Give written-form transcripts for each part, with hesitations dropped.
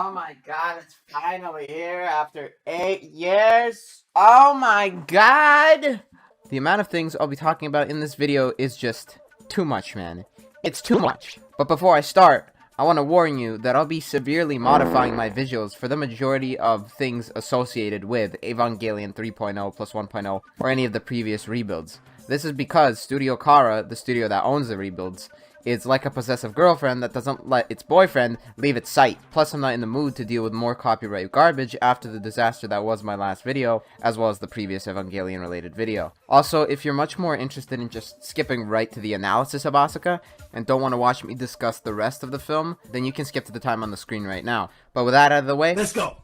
Oh my god, it's finally here after 8 years. Oh my god! The amount of things I'll be talking about in this video is just too much, man. It's too much. But before I start, I want to warn you that I'll be severely modifying my visuals for the majority of things associated with Evangelion 3.0 plus 1.0 or any of the previous rebuilds. This is because Studio Kara, the studio that owns the rebuilds, is like a possessive girlfriend that doesn't let its boyfriend leave its sight. Plus, I'm not in the mood to deal with more copyright garbage after the disaster that was my last video, as well as the previous Evangelion related video. Also, if you're much more interested in just skipping right to the analysis of Asuka, and don't want to watch me discuss the rest of the film, then you can skip to the time on the screen right now. But with that out of the way, let's go!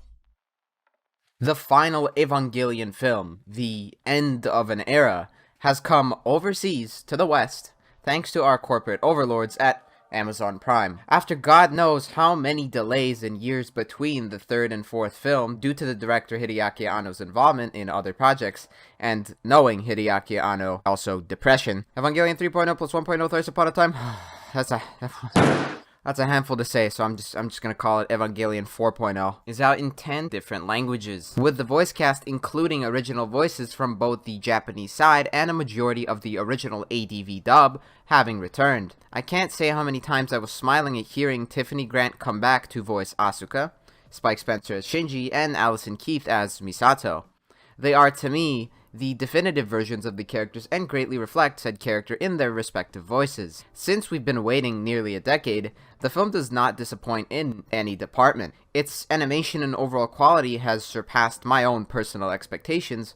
The final Evangelion film, the end of an era, has come overseas to the West, thanks to our corporate overlords at Amazon Prime. After God knows how many delays and years between the third and fourth film due to the director Hideaki Anno's involvement in other projects, and knowing Hideaki Anno, also depression, Evangelion 3.0 plus 1.0 Thrice Upon a Time, that's a handful to say, so I'm just gonna call it Evangelion 4.0, is out in 10 different languages, with the voice cast including original voices from both the Japanese side and a majority of the original ADV dub having returned. I can't say how many times I was smiling at hearing Tiffany Grant come back to voice Asuka, Spike Spencer as Shinji, and Allison Keith as Misato. They are, to me, the definitive versions of the characters and greatly reflect said character in their respective voices. Since we've been waiting nearly a decade, the film does not disappoint in any department. Its animation and overall quality has surpassed my own personal expectations,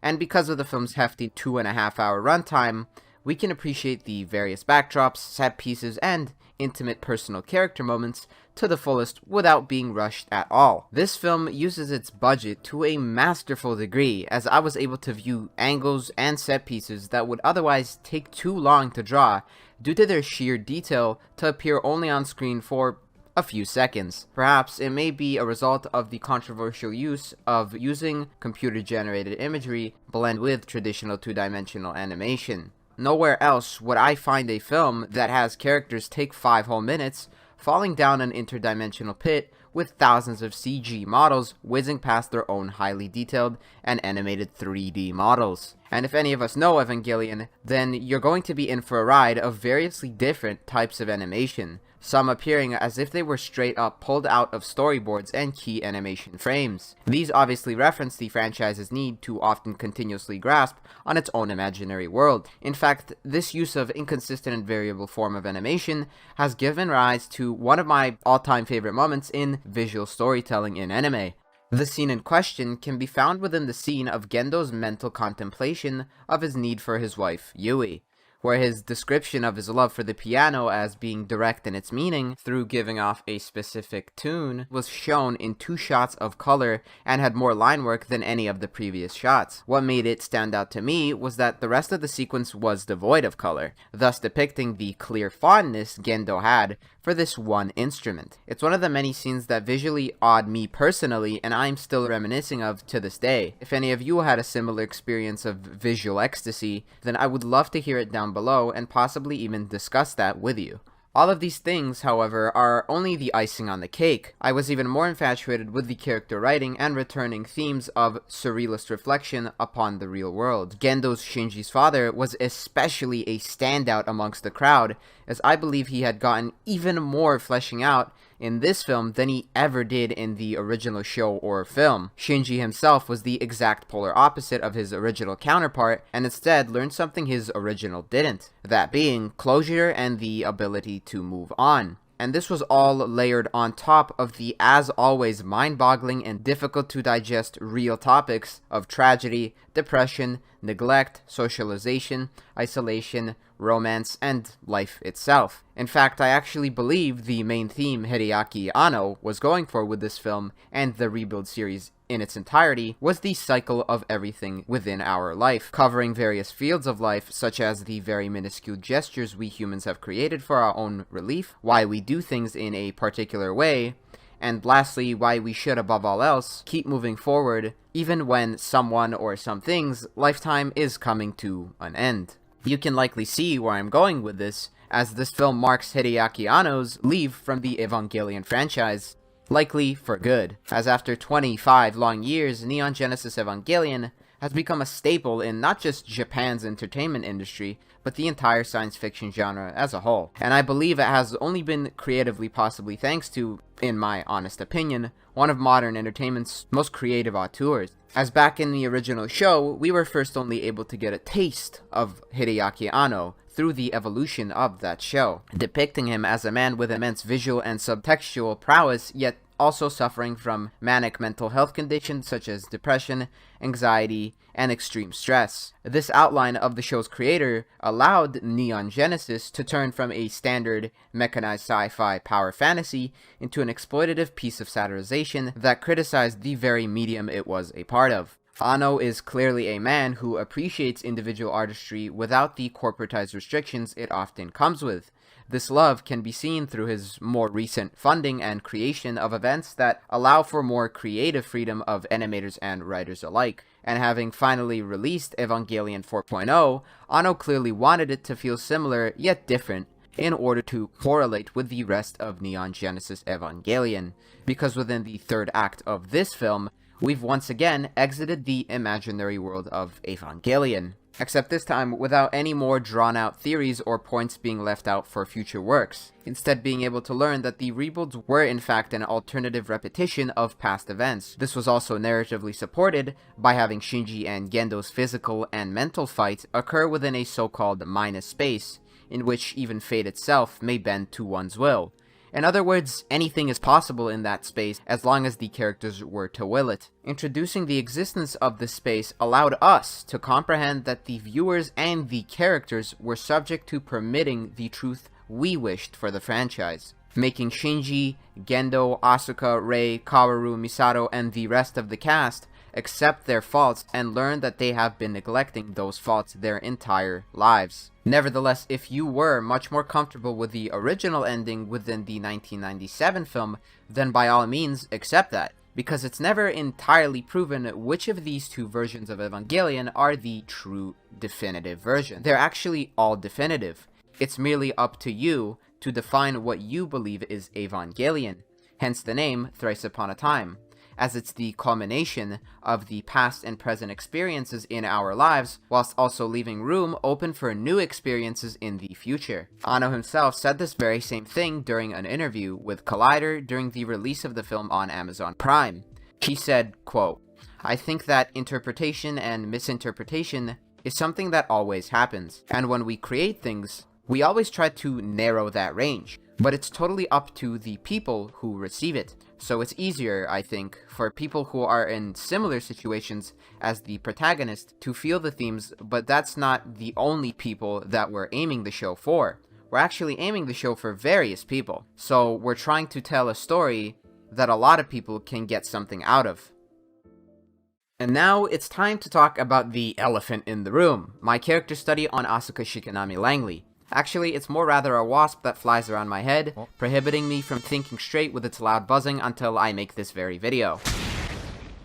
and because of the film's hefty 2.5-hour runtime, we can appreciate the various backdrops, set pieces, and intimate personal character moments to the fullest without being rushed at all. This film uses its budget to a masterful degree, as I was able to view angles and set pieces that would otherwise take too long to draw due to their sheer detail to appear only on screen for a few seconds. Perhaps it may be a result of the controversial use of using computer-generated imagery blend with traditional two-dimensional animation. Nowhere else would I find a film that has characters take 5 whole minutes falling down an interdimensional pit with thousands of CG models whizzing past their own highly detailed and animated 3D models. And if any of us know Evangelion, then you're going to be in for a ride of variously different types of animation, some appearing as if they were straight up pulled out of storyboards and key animation frames. These obviously reference the franchise's need to often continuously grasp on its own imaginary world. In fact, this use of inconsistent and variable form of animation has given rise to one of my all-time favorite moments in visual storytelling in anime. The scene in question can be found within the scene of Gendo's mental contemplation of his need for his wife, Yui, where his description of his love for the piano as being direct in its meaning through giving off a specific tune was shown in 2 shots of color and had more line work than any of the previous shots. What made it stand out to me was that the rest of the sequence was devoid of color, thus depicting the clear fondness Gendo had for this one instrument. It's one of the many scenes that visually awed me personally and I'm still reminiscing of to this day. If any of you had a similar experience of visual ecstasy, then I would love to hear it down below and possibly even discuss that with you. All of these things, however, are only the icing on the cake. I was even more infatuated with the character writing and returning themes of surrealist reflection upon the real world. Gendo's Shinji's father was especially a standout amongst the crowd, as I believe he had gotten even more fleshing out in this film than he ever did in the original show or film. Shinji himself was the exact polar opposite of his original counterpart, and instead learned something his original didn't, that being closure and the ability to move on. And this was all layered on top of the, as always, mind-boggling and difficult to digest real topics of tragedy, depression, neglect, socialization, isolation, romance, and life itself. In fact, I actually believe the main theme Hideaki Anno was going for with this film and the Rebuild series in its entirety was the cycle of everything within our life, covering various fields of life such as the very minuscule gestures we humans have created for our own relief, why we do things in a particular way, and lastly, why we should above all else keep moving forward even when someone or something's lifetime is coming to an end. You can likely see where I'm going with this, as this film marks Hideaki Anno's leave from the Evangelion franchise. Likely for good, as after 25 long years, Neon Genesis Evangelion has become a staple in not just Japan's entertainment industry, but the entire science fiction genre as a whole. And I believe it has only been creatively possibly thanks to, in my honest opinion, one of modern entertainment's most creative auteurs. As back in the original show, we were first only able to get a taste of Hideaki Anno through the evolution of that show, depicting him as a man with immense visual and subtextual prowess, yet also suffering from manic mental health conditions such as depression, anxiety, and extreme stress. This outline of the show's creator allowed Neon Genesis to turn from a standard mechanized sci-fi power fantasy into an exploitative piece of satirization that criticized the very medium it was a part of. Anno is clearly a man who appreciates individual artistry without the corporatized restrictions it often comes with. This love can be seen through his more recent funding and creation of events that allow for more creative freedom of animators and writers alike. And having finally released Evangelion 4.0, Anno clearly wanted it to feel similar yet different in order to correlate with the rest of Neon Genesis Evangelion, because within the third act of this film, we've once again exited the imaginary world of Evangelion. Except this time without any more drawn-out theories or points being left out for future works, instead being able to learn that the rebuilds were in fact an alternative repetition of past events. This was also narratively supported by having Shinji and Gendo's physical and mental fight occur within a so-called minus space, in which even fate itself may bend to one's will. In other words, anything is possible in that space as long as the characters were to will it. Introducing the existence of this space allowed us to comprehend that the viewers and the characters were subject to permitting the truth we wished for the franchise, making Shinji, Gendo, Asuka, Rei, Kaworu, Misato, and the rest of the cast accept their faults and learn that they have been neglecting those faults their entire lives. Nevertheless, if you were much more comfortable with the original ending within the 1997 film, then by all means accept that, because it's never entirely proven which of these two versions of Evangelion are the true definitive version. They're actually all definitive. It's merely up to you to define what you believe is Evangelion, hence the name Thrice Upon a Time, as it's the culmination of the past and present experiences in our lives, whilst also leaving room open for new experiences in the future. Anno himself said this very same thing during an interview with Collider during the release of the film on Amazon Prime. He said, quote, "I think that interpretation and misinterpretation is something that always happens, and when we create things, we always try to narrow that range, but it's totally up to the people who receive it. So it's easier, I think, for people who are in similar situations as the protagonist to feel the themes, but that's not the only people that we're aiming the show for. We're actually aiming the show for various people. So we're trying to tell a story that a lot of people can get something out of." And now it's time to talk about the elephant in the room, my character study on Asuka Shikinami Langley. Actually, it's more rather a wasp that flies around my head, prohibiting me from thinking straight with its loud buzzing until I make this very video.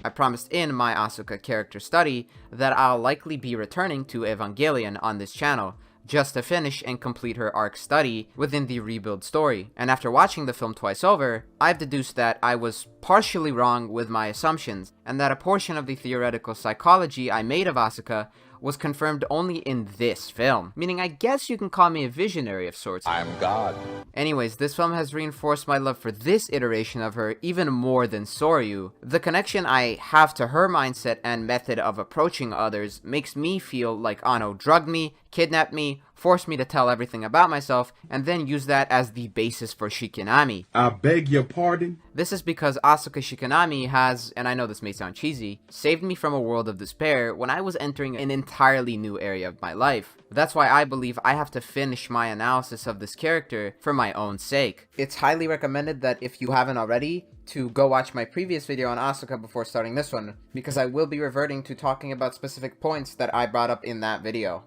I promised in my Asuka character study that I'll likely be returning to Evangelion on this channel, just to finish and complete her arc study within the rebuild story. And after watching the film twice over, I've deduced that I was partially wrong with my assumptions, and that a portion of the theoretical psychology I made of Asuka was confirmed only in this film. Meaning, I guess you can call me a visionary of sorts. I'm God. Anyways, this film has reinforced my love for this iteration of her even more than Soryu. The connection I have to her mindset and method of approaching others makes me feel like Anno drugged me, kidnapped me, forced me to tell everything about myself, and then use that as the basis for Shikinami. I beg your pardon? This is because Asuka Shikinami has, and I know this may sound cheesy, saved me from a world of despair when I was entering an entirely new area of my life. That's why I believe I have to finish my analysis of this character for my own sake. It's highly recommended that if you haven't already, to go watch my previous video on Asuka before starting this one, because I will be reverting to talking about specific points that I brought up in that video.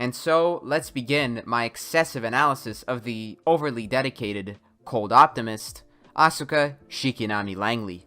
And so, let's begin my excessive analysis of the overly dedicated, cold optimist, Asuka Shikinami Langley.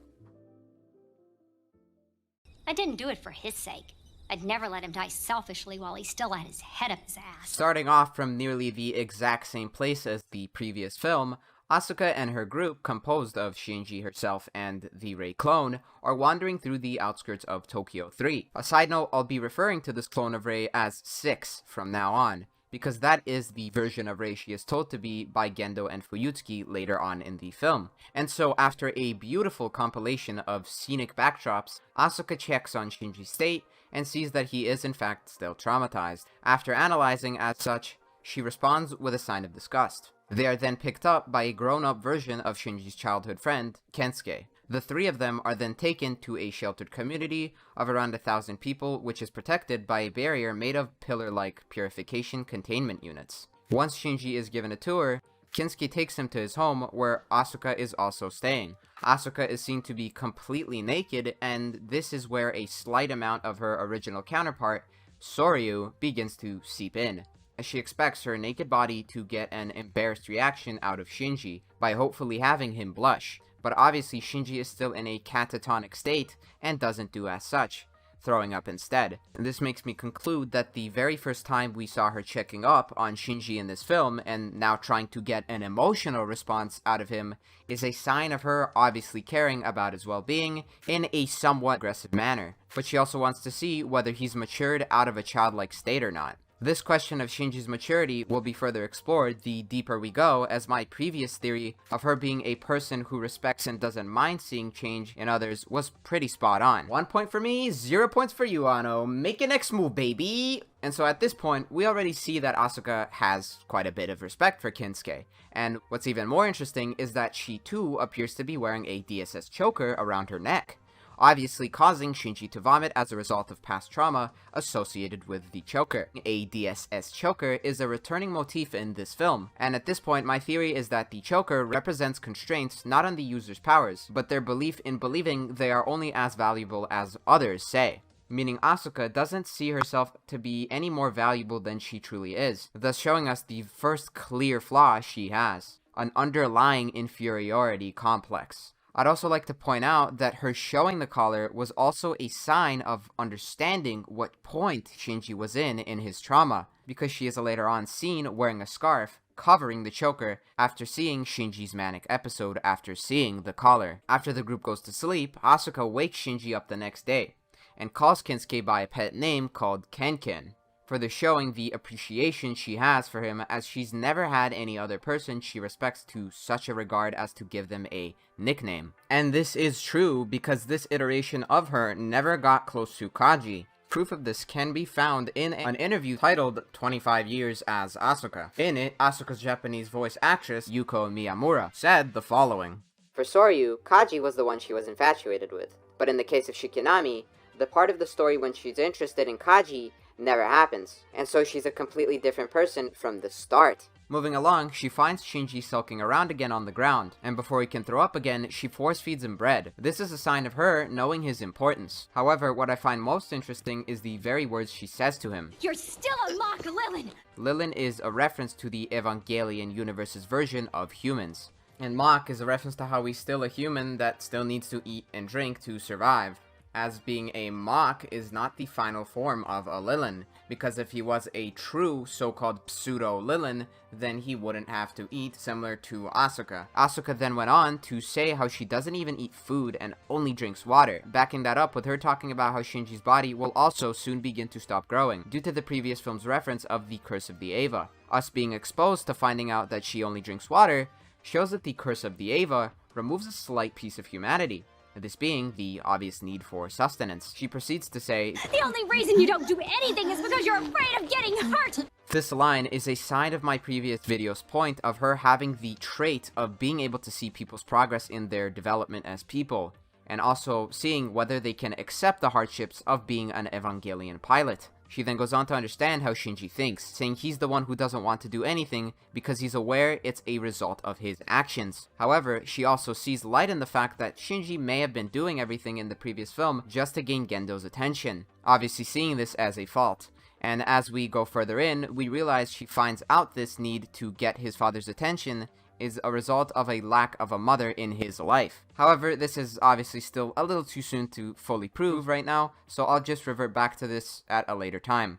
I didn't do it for his sake. I'd never let him die selfishly while he still had his head up his ass. Starting off from nearly the exact same place as the previous film, Asuka and her group, composed of Shinji herself and the Rei clone, are wandering through the outskirts of Tokyo 3. A side note, I'll be referring to this clone of Rei as 6 from now on, because that is the version of Rei she is told to be by Gendo and Fuyutsuki later on in the film. And so after a beautiful compilation of scenic backdrops, Asuka checks on Shinji's state and sees that he is in fact still traumatized. After analyzing as such, she responds with a sign of disgust. They are then picked up by a grown-up version of Shinji's childhood friend, Kensuke. The three of them are then taken to a sheltered community of around 1,000 people, which is protected by a barrier made of pillar-like purification containment units. Once Shinji is given a tour, Kensuke takes him to his home, where Asuka is also staying. Asuka is seen to be completely naked, and this is where a slight amount of her original counterpart, Soryu, begins to seep in, as she expects her naked body to get an embarrassed reaction out of Shinji by hopefully having him blush. But obviously Shinji is still in a catatonic state and doesn't do as such, throwing up instead. This makes me conclude that the very first time we saw her checking up on Shinji in this film and now trying to get an emotional response out of him is a sign of her obviously caring about his well-being in a somewhat aggressive manner. But she also wants to see whether he's matured out of a childlike state or not. This question of Shinji's maturity will be further explored the deeper we go, as my previous theory of her being a person who respects and doesn't mind seeing change in others was pretty spot on. 1 point for me, 0 points for you, Anno. Make your next move, baby! And so at this point, we already see that Asuka has quite a bit of respect for Kensuke. And what's even more interesting is that she too appears to be wearing a DSS choker around her neck, obviously causing Shinji to vomit as a result of past trauma associated with the choker. A DSS choker is a returning motif in this film, and at this point my theory is that the choker represents constraints not on the user's powers, but their belief in believing they are only as valuable as others say. Meaning Asuka doesn't see herself to be any more valuable than she truly is, thus showing us the first clear flaw she has, an underlying inferiority complex. I'd also like to point out that her showing the collar was also a sign of understanding what point Shinji was in his trauma, because she is later on seen wearing a scarf covering the choker after seeing Shinji's manic episode after seeing the collar. After the group goes to sleep, Asuka wakes Shinji up the next day and calls Kensuke by a pet name called Kenken, further showing the appreciation she has for him, as she's never had any other person she respects to such a regard as to give them a nickname. And this is true because this iteration of her never got close to Kaji. Proof of this can be found in an interview titled 25 Years as Asuka. In it, Asuka's Japanese voice actress, Yuko Miyamura, said the following. For Soryu, Kaji was the one she was infatuated with. But in the case of Shikinami, the part of the story when she's interested in Kaji never happens, and so she's a completely different person from the start. Moving along, she finds Shinji sulking around again on the ground, and before he can throw up again, she force feeds him bread. This is a sign of her knowing his importance. However, what I find most interesting is the very words she says to him. You're still a mock, Lilin! Lilin is a reference to the Evangelion universe's version of humans, and mock is a reference to how he's still a human that still needs to eat and drink to survive, as being a mock is not the final form of a Lilin, because if he was a true so-called pseudo-Lilin, then he wouldn't have to eat, similar to Asuka. Asuka then went on to say how she doesn't even eat food and only drinks water, backing that up with her talking about how Shinji's body will also soon begin to stop growing, due to the previous film's reference of the Curse of the Eva. Us being exposed to finding out that she only drinks water shows that the Curse of the Eva removes a slight piece of humanity, this being the obvious need for sustenance. She proceeds to say, The only reason you don't do anything is because you're afraid of getting hurt! This line is a side of my previous video's point of her having the trait of being able to see people's progress in their development as people, and also seeing whether they can accept the hardships of being an Evangelion pilot. She then goes on to understand how Shinji thinks, saying he's the one who doesn't want to do anything because he's aware it's a result of his actions. However, she also sees light in the fact that Shinji may have been doing everything in the previous film just to gain Gendo's attention, obviously seeing this as a fault. And as we go further in, we realize she finds out this need to get his father's attention is a result of a lack of a mother in his life. However, this is obviously still a little too soon to fully prove right now, so I'll just revert back to this at a later time.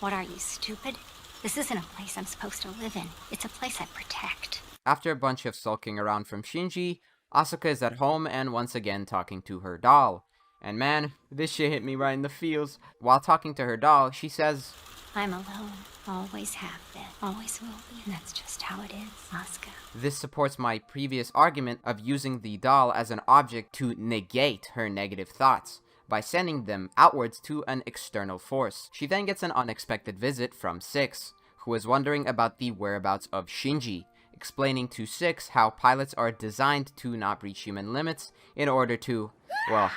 What are you, stupid? This isn't a place I'm supposed to live in. It's a place I protect. After a bunch of sulking around from Shinji, Asuka is at home and once again talking to her doll. And man, this shit hit me right in the feels. While talking to her doll, she says, I'm alone. Always have been. Always will be. And that's just how it is, Asuka. This supports my previous argument of using the doll as an object to negate her negative thoughts by sending them outwards to an external force. She then gets an unexpected visit from Six, who is wondering about the whereabouts of Shinji, explaining to Six how pilots are designed to not breach human limits in order to, well,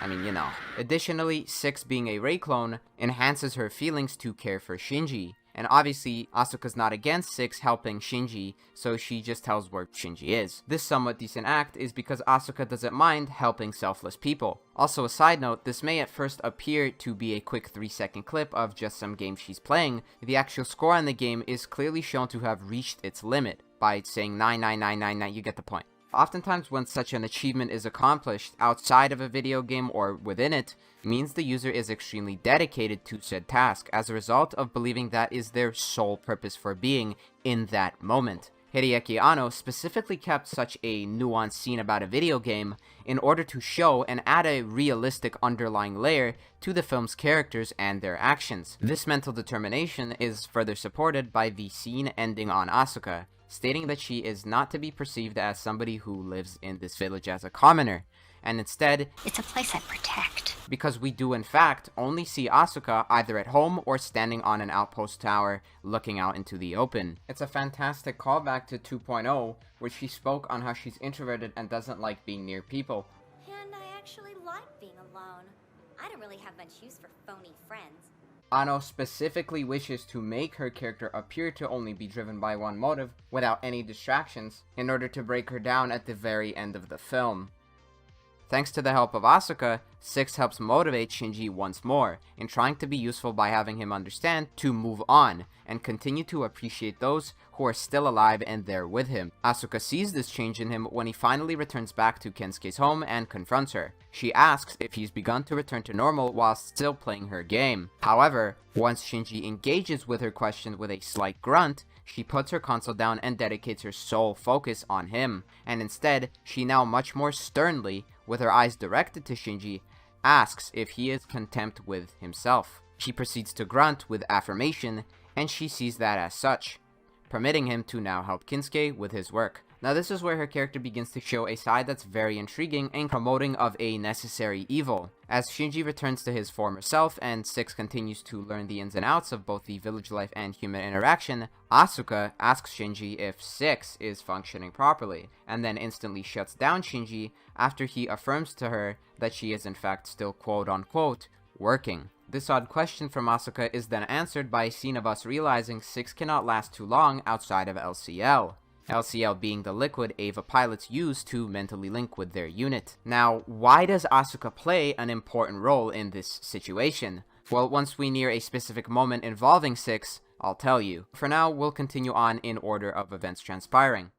I mean, you know. Additionally, Six being a Rei clone enhances her feelings to care for Shinji. And obviously, Asuka's not against Six helping Shinji, so she just tells where Shinji is. This somewhat decent act is because Asuka doesn't mind helping selfless people. Also, a side note, this may at first appear to be a quick 3-second clip of just some game she's playing. The actual score on the game is clearly shown to have reached its limit by saying 99999, you get the point. Oftentimes when such an achievement is accomplished outside of a video game or within it, means the user is extremely dedicated to said task as a result of believing that is their sole purpose for being in that moment. Hideaki Anno specifically kept such a nuanced scene about a video game in order to show and add a realistic underlying layer to the film's characters and their actions. This mental determination is further supported by the scene ending on Asuka, stating that she is not to be perceived as somebody who lives in this village as a commoner, and instead, it's a place I protect. Because we do in fact only see Asuka either at home or standing on an outpost tower looking out into the open. It's a fantastic callback to 2.0, where she spoke on how she's introverted and doesn't like being near people. And I actually like being alone. I don't really have much use for phony friends. Anno specifically wishes to make her character appear to only be driven by one motive, without any distractions, in order to break her down at the very end of the film. Thanks to the help of Asuka, Six helps motivate Shinji once more, in trying to be useful by having him understand to move on, and continue to appreciate those who are still alive and there with him. Asuka sees this change in him when he finally returns back to Kensuke's home and confronts her. She asks if he's begun to return to normal while still playing her game. However, once Shinji engages with her question with a slight grunt, she puts her console down and dedicates her sole focus on him, and instead, she now much more sternly, with her eyes directed to Shinji, asks if he is content with himself. She proceeds to grunt with affirmation, and she sees that as such, permitting him to now help Kinsuke with his work. Now this is where her character begins to show a side that's very intriguing and promoting of a necessary evil. As Shinji returns to his former self and Six continues to learn the ins and outs of both the village life and human interaction, Asuka asks Shinji if Six is functioning properly, and then instantly shuts down Shinji after he affirms to her that she is in fact still quote-unquote working. This odd question from Asuka is then answered by a scene of us realizing Six cannot last too long outside of LCL. LCL being the liquid Eva pilots use to mentally link with their unit. Now, why does Asuka play an important role in this situation? Well, once we near a specific moment involving Six, I'll tell you. For now, we'll continue on in order of events transpiring.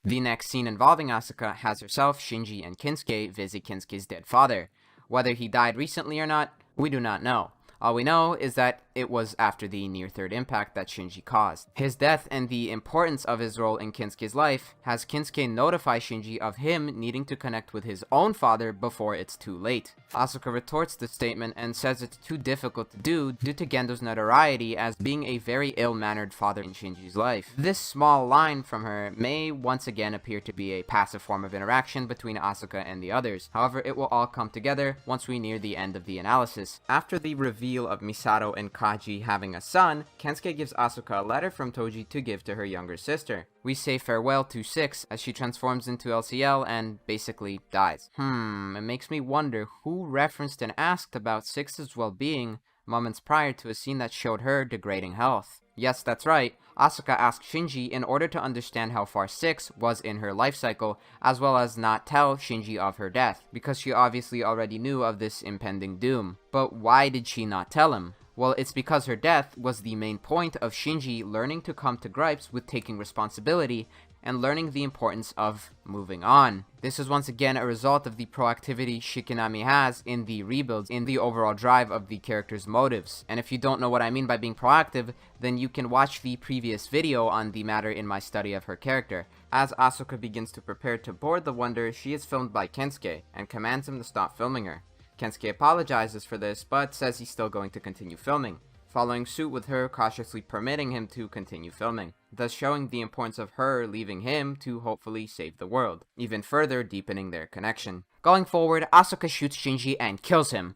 The next scene involving Asuka has herself, Shinji, and Kinsuke visit Kinsuke's dead father. Whether he died recently or not, we do not know. All we know is that it was after the near-third impact that Shinji caused. His death and the importance of his role in Kinsuke's life has Kinsuke notify Shinji of him needing to connect with his own father before it's too late. Asuka retorts this statement and says it's too difficult to do due to Gendo's notoriety as being a very ill-mannered father in Shinji's life. This small line from her may once again appear to be a passive form of interaction between Asuka and the others. However, it will all come together once we near the end of the analysis. After the reveal of Misato and Kaji having a son, Kensuke gives Asuka a letter from Toji to give to her younger sister. We say farewell to Six as she transforms into LCL and basically dies. It makes me wonder who referenced and asked about Six's well-being moments prior to a scene that showed her degrading health. Yes, that's right. Asuka asked Shinji in order to understand how far Six was in her life cycle, as well as not tell Shinji of her death, because she obviously already knew of this impending doom. But why did she not tell him? Well, it's because her death was the main point of Shinji learning to come to gripes with taking responsibility and learning the importance of moving on. This is once again a result of the proactivity Shikinami has in the rebuilds, in the overall drive of the character's motives. And if you don't know what I mean by being proactive, then you can watch the previous video on the matter in my study of her character. As Asuka begins to prepare to board the Wonder, she is filmed by Kensuke, and commands him to stop filming her. Kensuke apologizes for this, but says he's still going to continue filming, following suit with her cautiously permitting him to continue filming, thus showing the importance of her leaving him to hopefully save the world, even further deepening their connection. Going forward, Asuka shoots Shinji and kills him.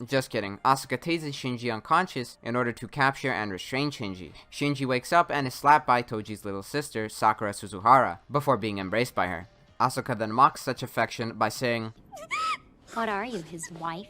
Just kidding. Asuka tases Shinji unconscious in order to capture and restrain Shinji. Shinji wakes up and is slapped by Toji's little sister, Sakura Suzuhara, before being embraced by her. Asuka then mocks such affection by saying, What are you, his wife?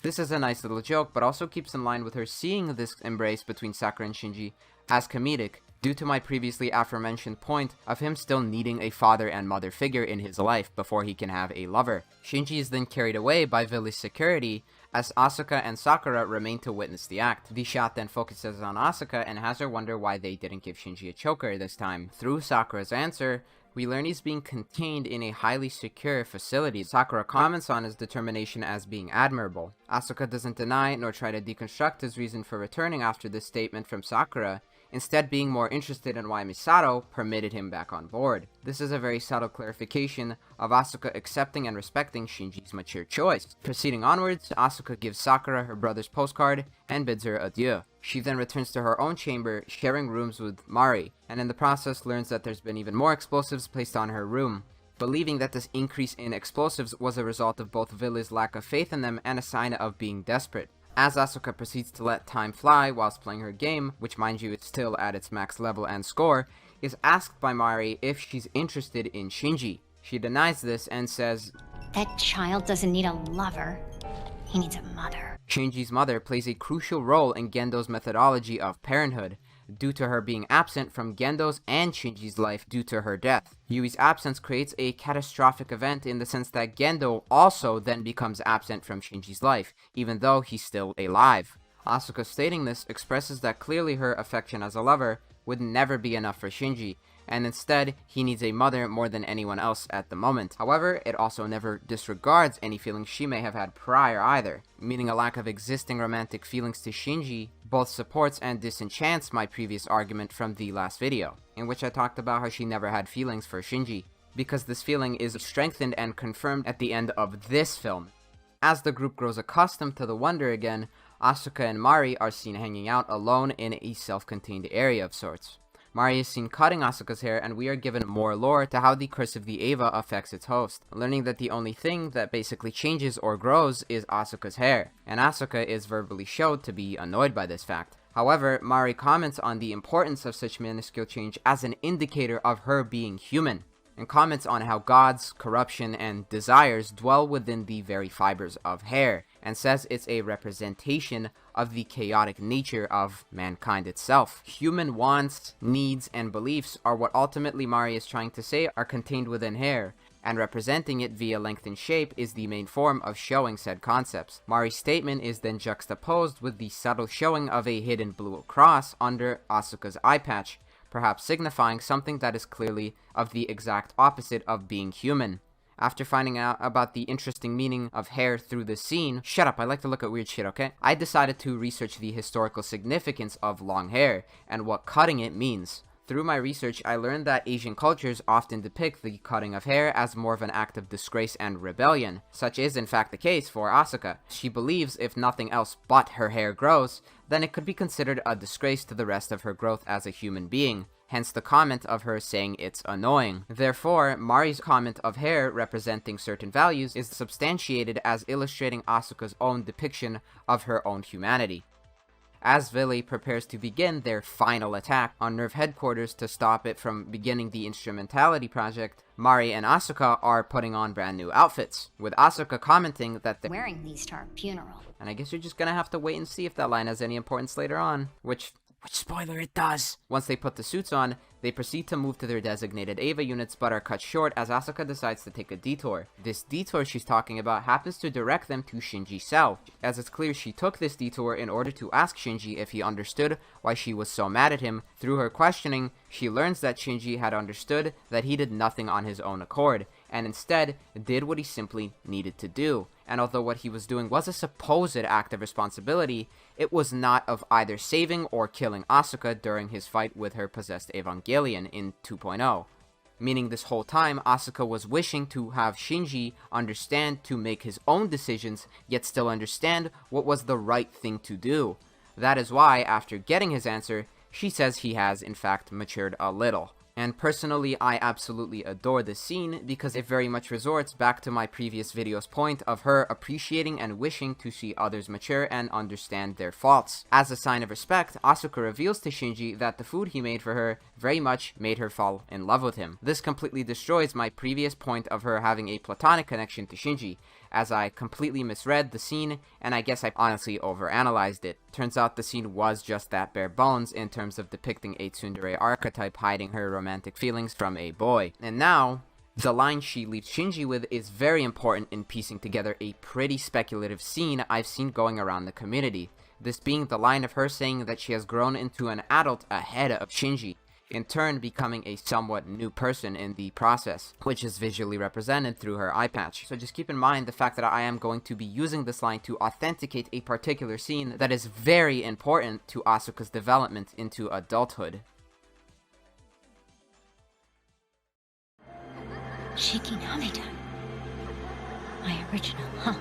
This is a nice little joke, but also keeps in line with her seeing this embrace between Sakura and Shinji as comedic, due to my previously aforementioned point of him still needing a father and mother figure in his life before he can have a lover. Shinji is then carried away by village security as Asuka and Sakura remain to witness the act. The shot then focuses on Asuka and has her wonder why they didn't give Shinji a choker this time. Through Sakura's answer, we learn he's being contained in a highly secure facility. Sakura comments on his determination as being admirable. Asuka doesn't deny nor try to deconstruct his reason for returning after this statement from Sakura, instead being more interested in why Misato permitted him back on board. This is a very subtle clarification of Asuka accepting and respecting Shinji's mature choice. Proceeding onwards, Asuka gives Sakura her brother's postcard and bids her adieu. She then returns to her own chamber, sharing rooms with Mari, and in the process learns that there's been even more explosives placed on her room, believing that this increase in explosives was a result of both Villa's lack of faith in them and a sign of being desperate. As Asuka proceeds to let time fly whilst playing her game, which mind you is still at its max level and score, is asked by Mari if she's interested in Shinji. She denies this and says, That child doesn't need a lover. He needs a mother. Shinji's mother plays a crucial role in Gendo's methodology of parenthood, due to her being absent from Gendo's and Shinji's life due to her death. Yui's absence creates a catastrophic event in the sense that Gendo also then becomes absent from Shinji's life, even though he's still alive. Asuka stating this expresses that clearly her affection as a lover would never be enough for Shinji, and instead, he needs a mother more than anyone else at the moment. However, it also never disregards any feelings she may have had prior either, meaning a lack of existing romantic feelings to Shinji both supports and disenchants my previous argument from the last video, in which I talked about how she never had feelings for Shinji, because this feeling is strengthened and confirmed at the end of this film. As the group grows accustomed to the Wonder again, Asuka and Mari are seen hanging out alone in a self-contained area of sorts. Mari is seen cutting Asuka's hair, and we are given more lore to how the Curse of the Eva affects its host, learning that the only thing that basically changes or grows is Asuka's hair, and Asuka is verbally showed to be annoyed by this fact. However, Mari comments on the importance of such minuscule change as an indicator of her being human, and comments on how gods, corruption, and desires dwell within the very fibers of hair, and says it's a representation of the chaotic nature of mankind itself. Human wants, needs, and beliefs are what ultimately Mari is trying to say are contained within hair, and representing it via length and shape is the main form of showing said concepts. Mari's statement is then juxtaposed with the subtle showing of a hidden blue cross under Asuka's eye patch, perhaps signifying something that is clearly of the exact opposite of being human. After finding out about the interesting meaning of hair through the scene, shut up, I like to look at weird shit, okay? I decided to research the historical significance of long hair, and what cutting it means. Through my research, I learned that Asian cultures often depict the cutting of hair as more of an act of disgrace and rebellion. Such is in fact the case for Asuka. She believes if nothing else but her hair grows, then it could be considered a disgrace to the rest of her growth as a human being. Hence the comment of her saying it's annoying. Therefore, Mari's comment of hair representing certain values is substantiated as illustrating Asuka's own depiction of her own humanity. As Vili prepares to begin their final attack on Nerve headquarters to stop it from beginning the Instrumentality project, Mari and Asuka are putting on brand new outfits, with Asuka commenting that they're Wearing these to our funeral. and I guess you're just gonna have to wait and see if that line has any importance later on, which which, spoiler, it does. Once they put the suits on, they proceed to move to their designated Eva units but are cut short as Asuka decides to take a detour. This detour she's talking about happens to direct them to Shinji's cell, as it's clear she took this detour in order to ask Shinji if he understood why she was so mad at him. Through her questioning, she learns that Shinji had understood that he did nothing on his own accord, and instead did what he simply needed to do. And although what he was doing was a supposed act of responsibility, it was not of either saving or killing Asuka during his fight with her possessed Evangelion in 2.0. Meaning this whole time, Asuka was wishing to have Shinji understand to make his own decisions, yet still understand what was the right thing to do. That is why, after getting his answer, she says he has in fact matured a little. And personally, I absolutely adore this scene because it very much resorts back to my previous video's point of her appreciating and wishing to see others mature and understand their faults. As a sign of respect, Asuka reveals to Shinji that the food he made for her very much made her fall in love with him. This completely destroys my previous point of her having a platonic connection to Shinji, as I completely misread the scene, and I guess I honestly overanalyzed it. Turns out the scene was just that bare bones in terms of depicting a tsundere archetype hiding her romantic feelings from a boy. And now, the line she leaves Shinji with is very important in piecing together a pretty speculative scene I've seen going around the community. This being the line of her saying that she has grown into an adult ahead of Shinji, in turn becoming a somewhat new person in the process, which is visually represented through her eye patch. So just keep in mind the fact that I am going to be using this line to authenticate a particular scene that is very important to Asuka's development into adulthood. Shikinami, my original, huh?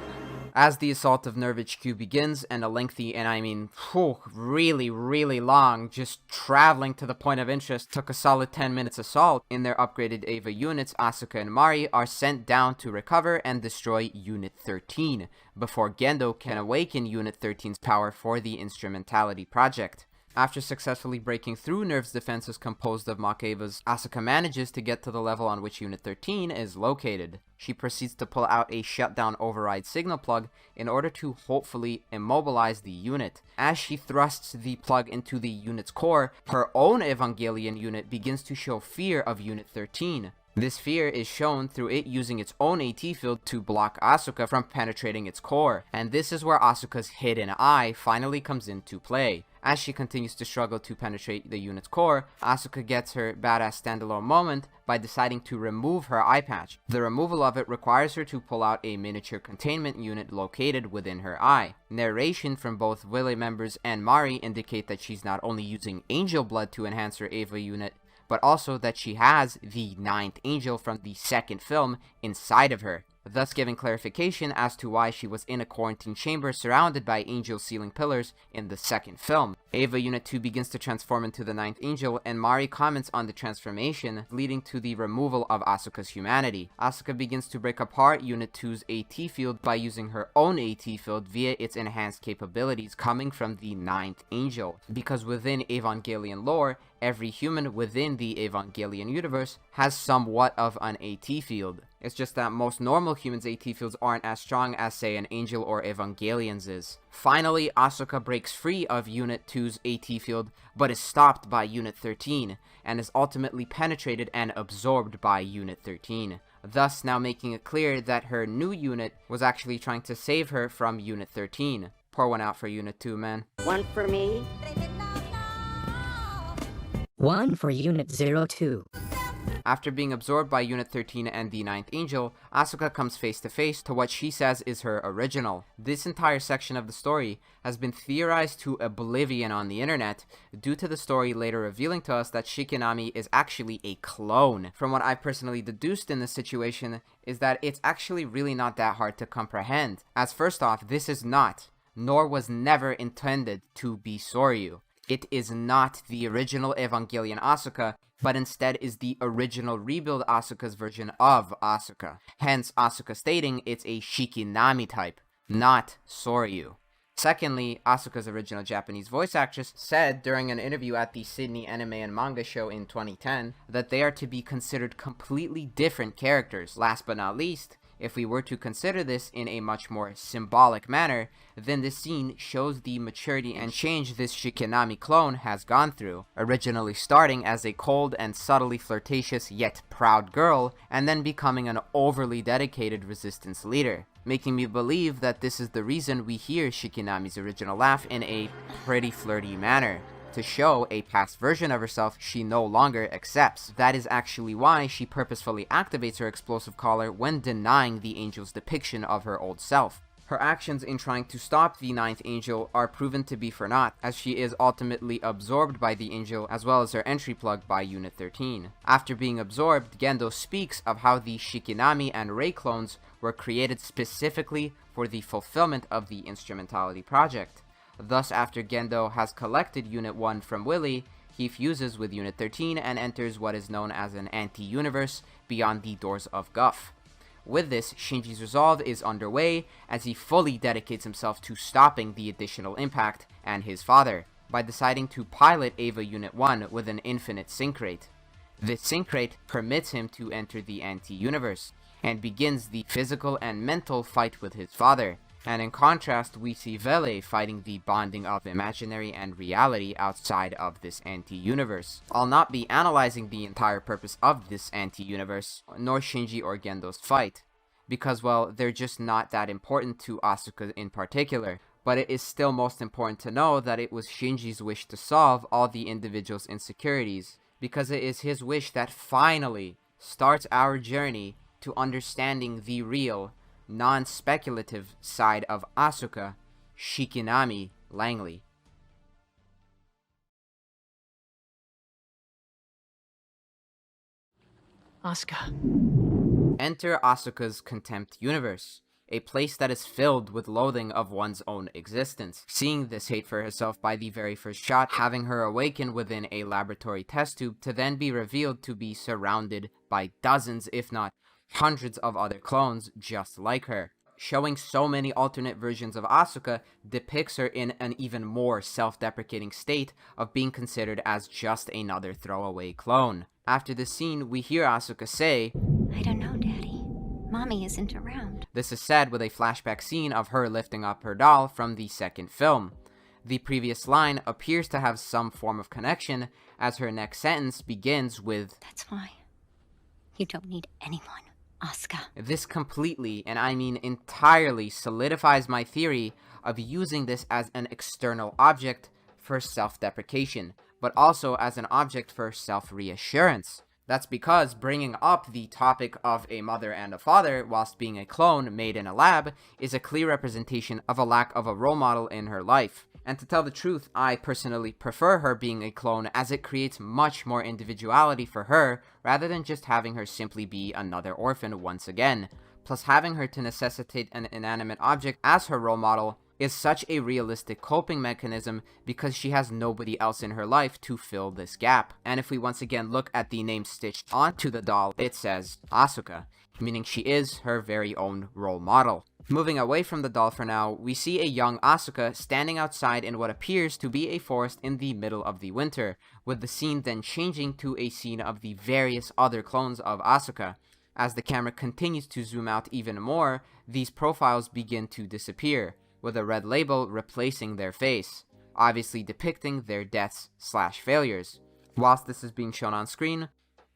As the assault of Nerve HQ begins, and a lengthy, and I mean, really long, just traveling to the point of interest, took a solid 10 minutes assault. In their upgraded Eva units, Asuka and Mari are sent down to recover and destroy Unit 13, before Gendo can awaken Unit 13's power for the Instrumentality project. After successfully breaking through Nerve's defenses composed of mock Evas, Asuka manages to get to the level on which Unit 13 is located. She proceeds to pull out a shutdown override signal plug in order to hopefully immobilize the unit. As she thrusts the plug into the unit's core, her own Evangelion unit begins to show fear of Unit 13. This fear is shown through it using its own AT field to block Asuka from penetrating its core, and this is where Asuka's hidden eye finally comes into play. As she continues to struggle to penetrate the unit's core, Asuka gets her badass standalone moment by deciding to remove her eye patch. The removal of it requires her to pull out a miniature containment unit located within her eye. Narration from both Willy members and Mari indicate that she's not only using angel blood to enhance her Eva unit, but also that she has the 9th angel from the second film inside of her, thus giving clarification as to why she was in a quarantine chamber surrounded by angel ceiling pillars in the second film. Eva Unit 2 begins to transform into the 9th angel, and Mari comments on the transformation, leading to the removal of Asuka's humanity. Asuka begins to break apart Unit 2's AT field by using her own AT field via its enhanced capabilities coming from the 9th angel, because within Evangelion lore, every human within the Evangelion universe has somewhat of an AT field. It's just that most normal humans' AT fields aren't as strong as, say, an angel or Evangelion's is. Finally, Asuka breaks free of Unit 2's AT field, but is stopped by Unit 13, and is ultimately penetrated and absorbed by Unit 13. Thus now making it clear that her new unit was actually trying to save her from Unit 13. Pour one out for Unit 2, man. One for me. One for Unit 02. After being absorbed by Unit 13 and the 9th Angel, Asuka comes face to face to what she says is her original. This entire section of the story has been theorized to oblivion on the internet due to the story later revealing to us that Shikinami is actually a clone. From what I personally deduced in this situation is that it's actually really not that hard to comprehend, as first off, this is not, nor was never intended to be Soryu. It is not the original Evangelion Asuka, but instead is the original rebuild Asuka's version of Asuka. Hence, Asuka stating it's a Shikinami type, not Soryu. Secondly, Asuka's original Japanese voice actress said during an interview at the Sydney Anime and Manga Show in 2010 that they are to be considered completely different characters. Last but not least, If we were to consider this in a much more symbolic manner, then this scene shows the maturity and change this Shikinami clone has gone through, originally starting as a cold and subtly flirtatious yet proud girl, and then becoming an overly dedicated resistance leader, making me believe that this is the reason we hear Shikinami's original laugh in a pretty flirty manner, to show a past version of herself she no longer accepts. That is actually why she purposefully activates her explosive collar when denying the angel's depiction of her old self. Her actions in trying to stop the ninth angel are proven to be for naught, as she is ultimately absorbed by the angel as well as her entry plug by Unit 13. After being absorbed, Gendo speaks of how the Shikinami and Rei clones were created specifically for the fulfillment of the Instrumentality Project. Thus, after Gendo has collected Unit 1 from Willy, he fuses with Unit 13 and enters what is known as an anti-universe beyond the doors of Guff. With this, Shinji's resolve is underway as he fully dedicates himself to stopping the additional impact and his father, by deciding to pilot Eva Unit 1 with an infinite sync rate. This sync rate permits him to enter the anti-universe, and begins the physical and mental fight with his father. And in contrast, we see Vele fighting the bonding of imaginary and reality outside of this anti-universe. I'll not be analyzing the entire purpose of this anti-universe, nor Shinji or Gendo's fight, because, well, they're just not that important to Asuka in particular. But it is still most important to know that it was Shinji's wish to solve all the individual's insecurities, because it is his wish that finally starts our journey to understanding the real, non-speculative side of Asuka, Shikinami Langley. Asuka. Enter Asuka's Contempt universe, a place that is filled with loathing of one's own existence. Seeing this hate for herself by the very first shot, having her awaken within a laboratory test tube to then be revealed to be surrounded by dozens, if not hundreds of other clones just like her. Showing so many alternate versions of Asuka depicts her in an even more self-deprecating state of being considered as just another throwaway clone. After this scene, we hear Asuka say, I don't know, Daddy. Mommy isn't around. This is said with a flashback scene of her lifting up her doll from the second film. The previous line appears to have some form of connection, as her next sentence begins with, That's why you don't need anyone, Asuka. This completely, and I mean entirely, solidifies my theory of using this as an external object for self-deprecation, but also as an object for self-reassurance. That's because bringing up the topic of a mother and a father whilst being a clone made in a lab is a clear representation of a lack of a role model in her life. And to tell the truth, I personally prefer her being a clone, as it creates much more individuality for her rather than just having her simply be another orphan once again. Plus, having her to necessitate an inanimate object as her role model is such a realistic coping mechanism because she has nobody else in her life to fill this gap. And if we once again look at the name stitched onto the doll, it says Asuka, meaning she is her very own role model. Moving away from the doll for now, we see a young Asuka standing outside in what appears to be a forest in the middle of the winter, with the scene then changing to a scene of the various other clones of Asuka. As the camera continues to zoom out even more, these profiles begin to disappear, with a red label replacing their face, obviously depicting their deaths/failures. Whilst this is being shown on screen,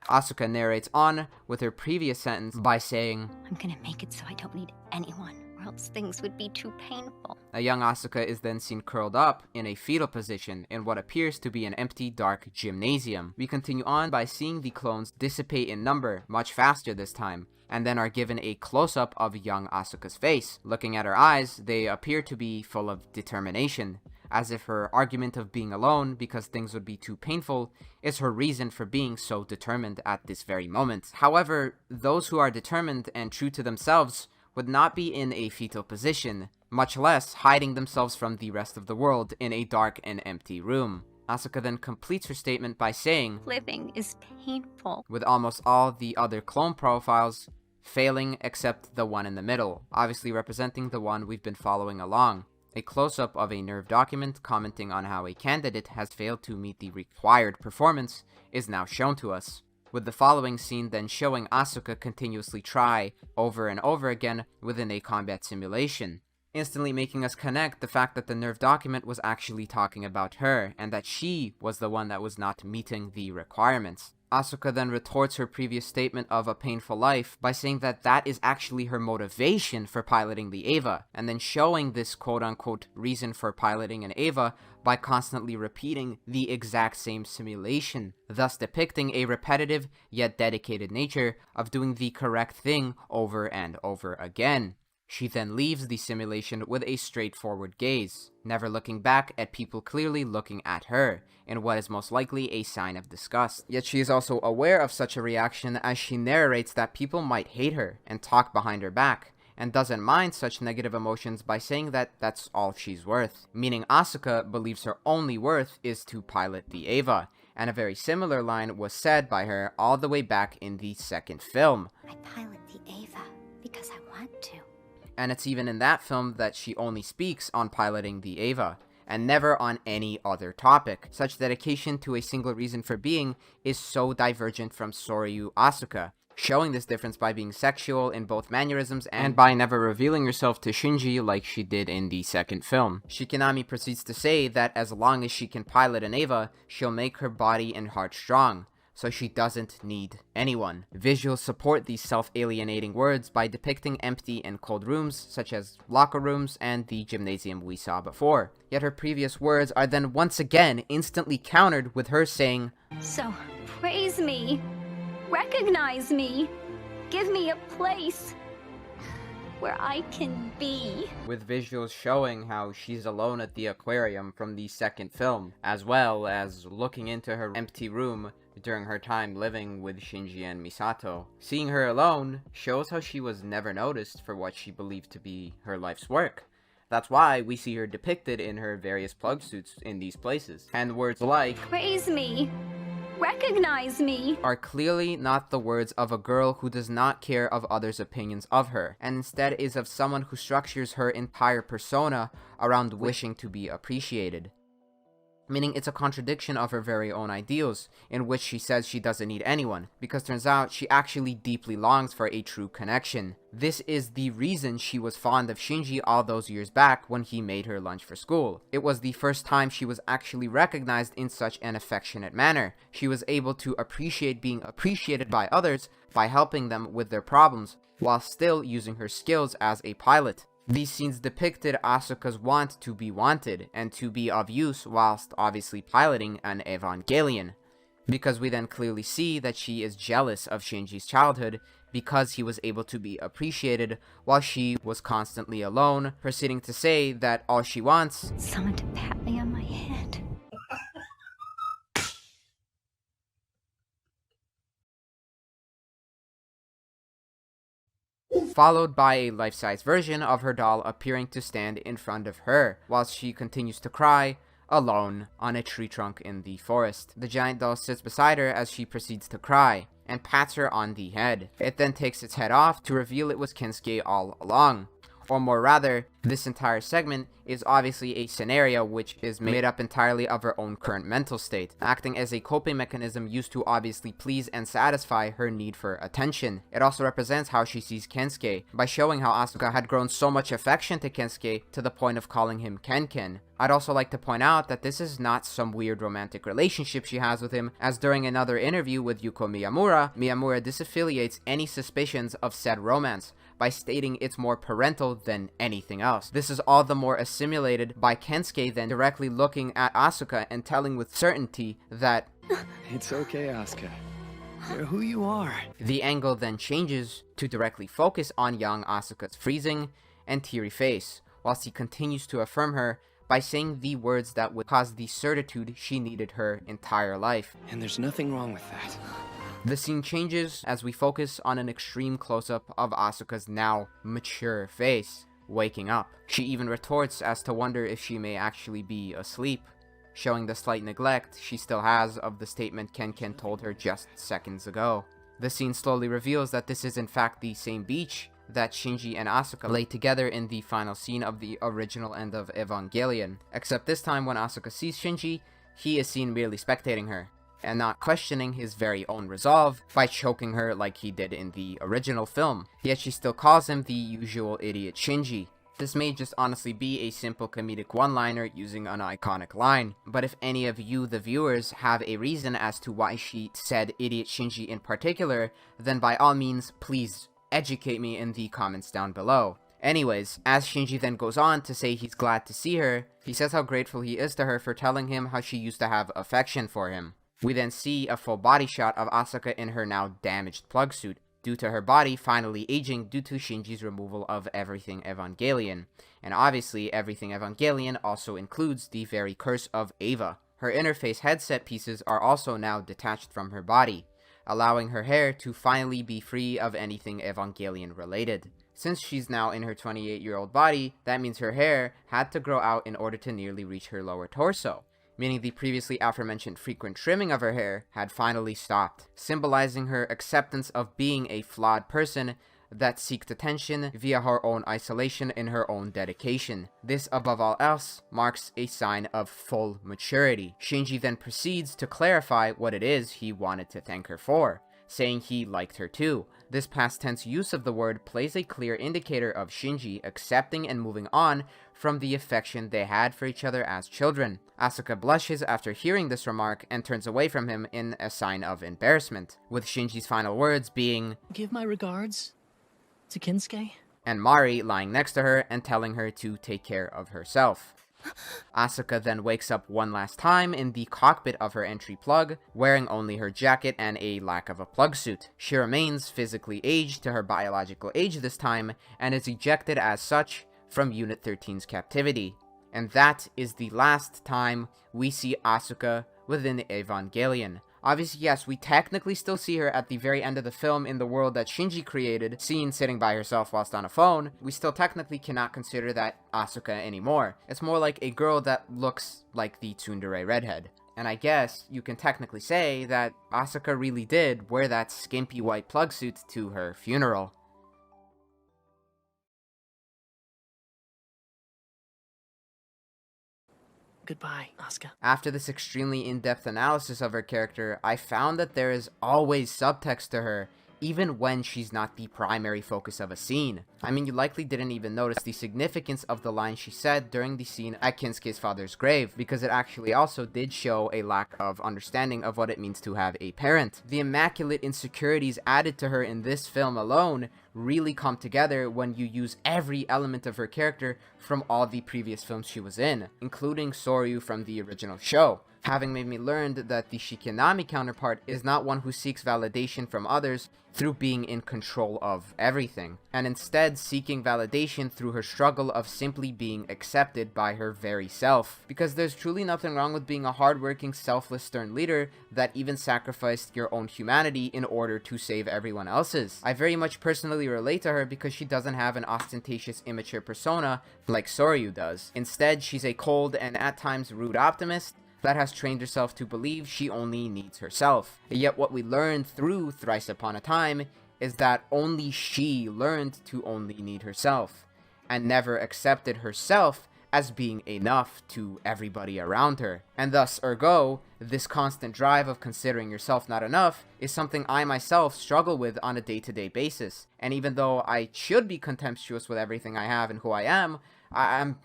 Asuka narrates on with her previous sentence by saying, I'm gonna make it so I don't need anyone, or else things would be too painful. A young Asuka is then seen curled up in a fetal position in what appears to be an empty, dark gymnasium. We continue on by seeing the clones dissipate in number much faster this time, and then are given a close-up of young Asuka's face. Looking at her eyes, they appear to be full of determination, as if her argument of being alone because things would be too painful is her reason for being so determined at this very moment. However, those who are determined and true to themselves would not be in a fetal position, much less hiding themselves from the rest of the world in a dark and empty room. Asuka then completes her statement by saying, Living is painful. with almost all the other clone profiles failing except the one in the middle, obviously representing the one we've been following along. A close-up of a nerve document commenting on how a candidate has failed to meet the required performance is now shown to us. with the following scene then showing Asuka continuously try over and over again within a combat simulation, instantly making us connect the fact that the nerve document was actually talking about her, and that she was the one that was not meeting the requirements. Asuka then retorts her previous statement of a painful life by saying that that is actually her motivation for piloting the Eva, and then showing this quote-unquote reason for piloting an Eva by constantly repeating the exact same simulation, thus depicting a repetitive yet dedicated nature of doing the correct thing over and over again. She then leaves the simulation with a straightforward gaze, never looking back at people clearly looking at her, in what is most likely a sign of disgust. Yet she is also aware of such a reaction as she narrates that people might hate her and talk behind her back, and doesn't mind such negative emotions by saying that that's all she's worth, meaning Asuka believes her only worth is to pilot the Eva, and a very similar line was said by her all the way back in the second film. I pilot the Eva because I want to. And it's even in that film that she only speaks on piloting the Eva, and never on any other topic. Such dedication to a single reason for being is so divergent from Soryu Asuka, showing this difference by being sexual in both mannerisms and by never revealing herself to Shinji like she did in the second film. Shikinami proceeds to say that as long as she can pilot an Eva, she'll make her body and heart strong, so she doesn't need anyone. Visuals support these self-alienating words by depicting empty and cold rooms, such as locker rooms and the gymnasium we saw before. Yet her previous words are then once again instantly countered with her saying, So, praise me. Recognize me. Give me a place where I can be. with visuals showing how she's alone at the aquarium from the second film, as well as looking into her empty room during her time living with Shinji and Misato. Seeing her alone shows how she was never noticed for what she believed to be her life's work. That's why we see her depicted in her various plug suits in these places. And words like, Praise me. Recognize me. are clearly not the words of a girl who does not care of others' opinions of her, and instead is of someone who structures her entire persona around wishing to be appreciated. Meaning it's a contradiction of her very own ideals, in which she says she doesn't need anyone, because turns out she actually deeply longs for a true connection. This is the reason she was fond of Shinji all those years back when he made her lunch for school. It was the first time she was actually recognized in such an affectionate manner. She was able to appreciate being appreciated by others by helping them with their problems, while still using her skills as a pilot. These scenes depicted Asuka's want to be wanted, and to be of use whilst obviously piloting an Evangelion, because we then clearly see that she is jealous of Shinji's childhood because he was able to be appreciated while she was constantly alone, proceeding to say that all she wants Someone to pat me on my head. followed by a life-size version of her doll appearing to stand in front of her, whilst she continues to cry, alone, on a tree trunk in the forest. The giant doll sits beside her as she proceeds to cry, and pats her on the head. It then takes its head off to reveal it was Kensuke all along. Or more rather, this entire segment is obviously a scenario which is made up entirely of her own current mental state, acting as a coping mechanism used to obviously please and satisfy her need for attention. It also represents how she sees Kensuke, by showing how Asuka had grown so much affection to Kensuke to the point of calling him Ken-Ken. I'd also like to point out that this is not some weird romantic relationship she has with him, as during another interview with Yuko Miyamura, Miyamura disaffiliates any suspicions of said romance by stating it's more parental than anything else. This is all the more assimilated by Kensuke then directly looking at Asuka and telling with certainty that It's okay, Asuka. You're who you are. the angle then changes to directly focus on young Asuka's freezing and teary face, whilst he continues to affirm her by saying the words that would cause the certitude she needed her entire life. And there's nothing wrong with that. The scene changes as we focus on an extreme close-up of Asuka's now mature face, waking up. She even retorts as to wonder if she may actually be asleep, showing the slight neglect she still has of the statement Ken-Ken told her just seconds ago. The scene slowly reveals that this is in fact the same beach that Shinji and Asuka lay together in the final scene of the original end of Evangelion, except this time when Asuka sees Shinji, he is seen merely spectating her. and not questioning his very own resolve by choking her like he did in the original film. Yet she still calls him the usual idiot Shinji. This may just honestly be a simple comedic one-liner using an iconic line, but if any of you, the viewers, have a reason as to why she said idiot Shinji in particular, then by all means, please educate me in the comments down below. Anyways, as Shinji then goes on to say he's glad to see her, he says how grateful he is to her for telling him how she used to have affection for him. We then see a full body shot of Asuka in her now damaged plug suit, due to her body finally aging due to Shinji's removal of Everything Evangelion. And obviously, Everything Evangelion also includes the very curse of Eva. Her interface headset pieces are also now detached from her body, allowing her hair to finally be free of anything Evangelion related. Since she's now in her 28-year-old body, that means her hair had to grow out in order to nearly reach her lower torso, meaning the previously aforementioned frequent trimming of her hair had finally stopped, symbolizing her acceptance of being a flawed person that seeked attention via her own isolation in her own dedication. This, above all else, marks a sign of full maturity. Shinji then proceeds to clarify what it is he wanted to thank her for, saying he liked her too. This past tense use of the word plays a clear indicator of Shinji accepting and moving on from the affection they had for each other as children. Asuka blushes after hearing this remark and turns away from him in a sign of embarrassment, with Shinji's final words being, "Give my regards to Kinsuke," and Mari lying next to her and telling her to take care of herself. Asuka then wakes up one last time in the cockpit of her entry plug, wearing only her jacket and a lack of a plug suit. She remains physically aged to her biological age this time, and is ejected as such from Unit 13's captivity. And that is the last time we see Asuka within Evangelion. Obviously, yes, we technically still see her at the very end of the film in the world that Shinji created, seen sitting by herself whilst on a phone. We still technically cannot consider that Asuka anymore. It's more like a girl that looks like the tsundere redhead. And I guess you can technically say that Asuka really did wear that skimpy white plug suit to her funeral. Goodbye, Asuka. After this extremely in-depth analysis of her character, I found that there is always subtext to her, even when she's not the primary focus of a scene. I mean, you likely didn't even notice the significance of the line she said during the scene at Kinsuke's father's grave, because it actually also did show a lack of understanding of what it means to have a parent. The immaculate insecurities added to her in this film alone really come together when you use every element of her character from all the previous films she was in, including Soryu from the original show, having made me learn that the Shikinami counterpart is not one who seeks validation from others through being in control of everything, and instead seeking validation through her struggle of simply being accepted by her very self. Because there's truly nothing wrong with being a hardworking, selfless, stern leader that even sacrificed your own humanity in order to save everyone else's. I very much personally relate to her because she doesn't have an ostentatious, immature persona like Soryu does. Instead, she's a cold and at times rude optimist that has trained herself to believe she only needs herself. Yet what we learned through Thrice Upon a Time is that only she learned to only need herself, and never accepted herself as being enough to everybody around her. And thus, ergo, this constant drive of considering yourself not enough is something I myself struggle with on a day-to-day basis. And even though I should be contemptuous with everything I have and who I am, I'm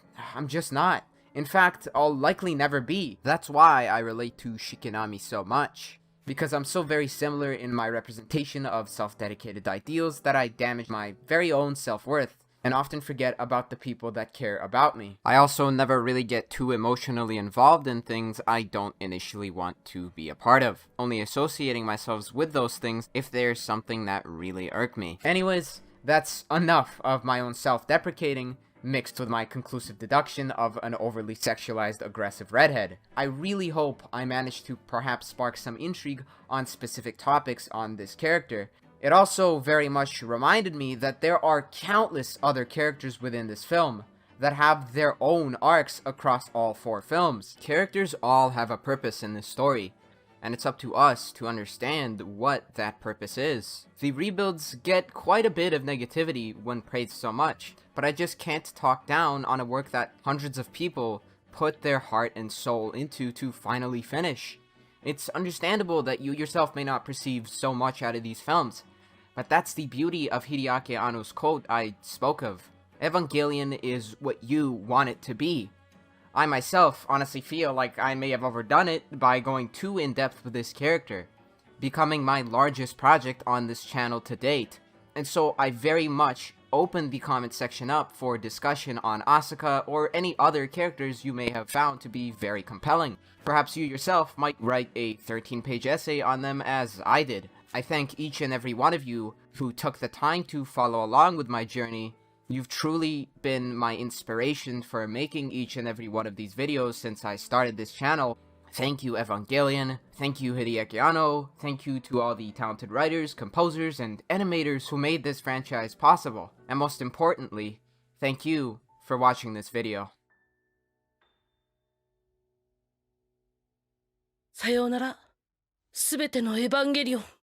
just not. In fact, I'll likely never be. That's why I relate to Shikinami so much, because I'm so very similar in my representation of self-dedicated ideals that I damage my very own self-worth and often forget about the people that care about me. I also never really get too emotionally involved in things I don't initially want to be a part of, only associating myself with those things if there's something that really irk me. Anyways, that's enough of my own self-deprecating, mixed with my conclusive deduction of an overly sexualized, aggressive redhead. I really hope I managed to perhaps spark some intrigue on specific topics on this character. It also very much reminded me that there are countless other characters within this film that have their own arcs across all 4 films. Characters all have a purpose in this story, and it's up to us to understand what that purpose is. The rebuilds get quite a bit of negativity when praised so much, but I just can't talk down on a work that hundreds of people put their heart and soul into to finally finish. It's understandable that you yourself may not perceive so much out of these films, but that's the beauty of Hideaki Anno's quote I spoke of. Evangelion is what you want it to be. I myself honestly feel like I may have overdone it by going too in-depth with this character, becoming my largest project on this channel to date, and so I very much open the comment section up for discussion on Asuka or any other characters you may have found to be very compelling. Perhaps you yourself might write a 13-page essay on them as I did. I thank each and every one of you who took the time to follow along with my journey. You've truly been my inspiration for making each and every one of these videos since I started this channel. Thank you, Evangelion. Thank you, Hideaki Anno. Thank you to all the talented writers, composers, and animators who made this franchise possible. And most importantly, thank you for watching this video. さようなら、すべてのエヴァンゲリオン。